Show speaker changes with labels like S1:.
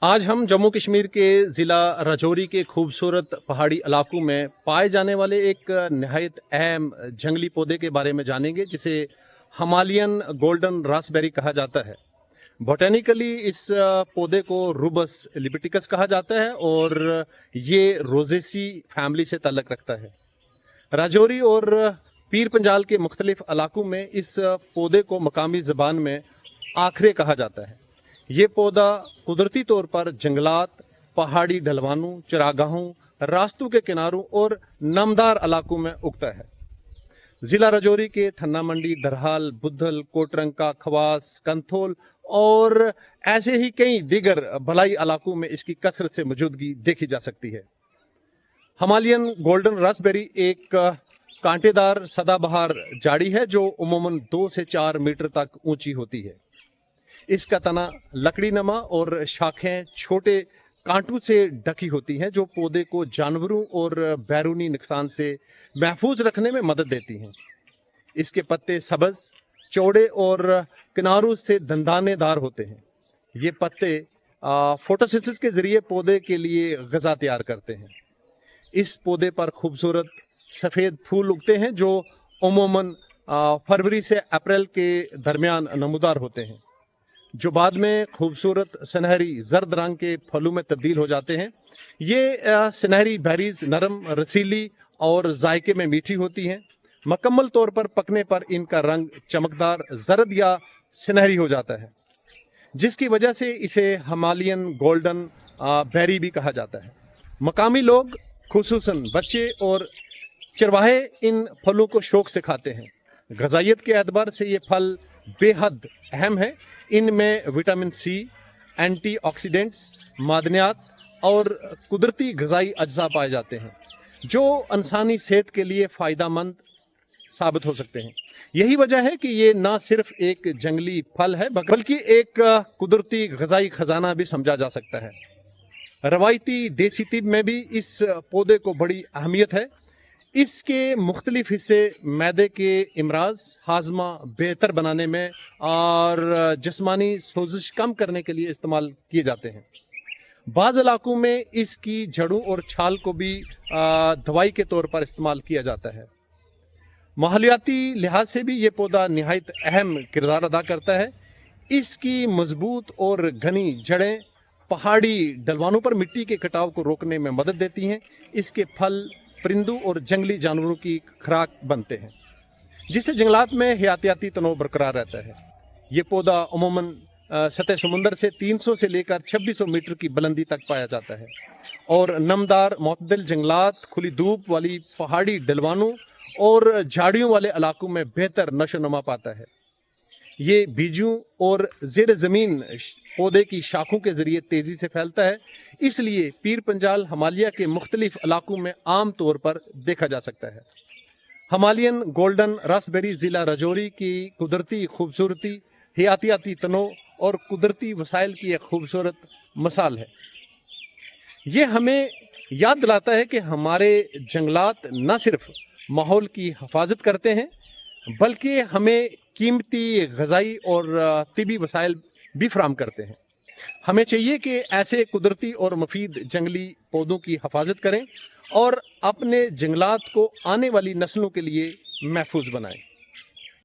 S1: आज हम जम्मू कश्मीर के ज़िला राजौरी के खूबसूरत पहाड़ी इलाकों में पाए जाने वाले एक नहायत अहम जंगली पौधे के बारे में जानेंगे, जिसे हिमालयन गोल्डन रास्पबेरी कहा जाता है। बोटेनिकली इस पौधे को रूबस लिबिटिकस कहा जाता है और ये रोजेसी फैमिली से ताल्लुक़ रखता है। राजौरी और पीर पंजाल के मुख्तलिफ इलाकों में इस पौधे को मकामी ज़बान में आखरे कहा जाता है। ये पौधा कुदरती तौर पर जंगलात, पहाड़ी ढलवानों, चरागाहों, रास्तों के किनारों और नमदार इलाकों में उगता है। ज़िला राजौरी के थन्ना मंडी, दरहाल, बुद्धल, कोटरंका, खवास, कंथोल और ऐसे ही कई दीगर भलाई इलाकों में इसकी कसरत से मौजूदगी देखी जा सकती है। हिमालयन गोल्डन रास्पबेरी एक कांटेदार सदाबहार झाड़ी है जो उमूमन 2 से 4 मीटर तक ऊंची होती है। इसका तना लकड़ी नमा और शाखें छोटे कांटों से ढकी होती हैं जो पौधे को जानवरों और बैरूनी नुकसान से महफूज रखने में मदद देती हैं। इसके पत्ते सब्ज, चौड़े और किनारों से दंदानेदार होते हैं। ये पत्ते फोटोसिंथेसिस के जरिए पौधे के लिए ग़िज़ा तैयार करते हैं। इस पौधे पर खूबसूरत सफ़ेद फूल उगते हैं जो उमूमन फरवरी से अप्रैल के दरमियान नमूदार होते हैं, जो बाद में खूबसूरत सुनहरी जर्द रंग के फलों में तब्दील हो जाते हैं। ये सुनहरी बेरीज नरम, रसीली और जायके में मीठी होती हैं। मुकम्मल तौर पर पकने पर इनका रंग चमकदार जर्द या सुनहरी हो जाता है, जिसकी वजह से इसे हिमालयन गोल्डन बेरी भी कहा जाता है। मकामी लोग, खुसूसन बच्चे और चरवाहे, इन फलों को शौक से खाते हैं। ग़िज़ाइयत के एतबार से ये फल बेहद अहम है। इनमें विटामिन सी, एंटीऑक्सीडेंट्स, मादनियात और कुदरती ग़िज़ाई अज्जा पाए जाते हैं जो इंसानी सेहत के लिए फ़ायदेमंद साबित हो सकते हैं। यही वजह है कि ये ना सिर्फ एक जंगली फल है बल्कि एक कुदरती ग़िज़ाई ख़जाना भी समझा जा सकता है। रवायती देसी तिब में भी इस पौधे को बड़ी अहमियत है। इसके मुख्तलिफ हिस्से मैदे के इमराज, हाजमा बेहतर बनाने में और जिस्मानी सोजिश कम करने के लिए इस्तेमाल किए जाते हैं। बाज़ इलाकों में इसकी जड़ों और छाल को भी दवाई के तौर पर इस्तेमाल किया जाता है। माहौलियाती लिहाज से भी ये पौधा निहायत अहम किरदार अदा करता है। इसकी मजबूत और घनी जड़ें पहाड़ी ढलवानों पर मिट्टी के कटाव को रोकने में मदद देती हैं। इसके फल परिंदों और जंगली जानवरों की खुराक बनते हैं, जिससे जंगलात में हयातियाती तनों बरकरार रहता है। ये पौधा उमूमन सतह समुंदर से 300 से लेकर 2600 मीटर की बुलंदी तक पाया जाता है और नमदार मुतदल जंगलात, खुली धूप वाली पहाड़ी ढलवानों और झाड़ियों वाले इलाकों में बेहतर नशोनुमा पाता है। ये बीजों और ज़ेर ज़मीन पौधे की शाखों के ज़रिए तेज़ी से फैलता है, इसलिए पीर पंजाल हिमालय के मुख्तलिफ इलाकों में आम तौर पर देखा जा सकता है। हिमालयन गोल्डन रास्पबेरी ज़िला राजौरी की कुदरती खूबसूरती, हयातियाती तनों और कुदरती वसाइल की एक खूबसूरत मिसाल है। ये हमें याद दिलाता है कि हमारे जंगलात न सिर्फ माहौल की हिफाजत करते हैं बल्कि हमें कीमती ग़िज़ाई और तिबी वसाइल भी फराहम करते हैं। हमें चाहिए कि ऐसे कुदरती और मुफीद जंगली पौधों की हिफाजत करें और अपने जंगलात को आने वाली नस्लों के लिए महफूज बनाएं।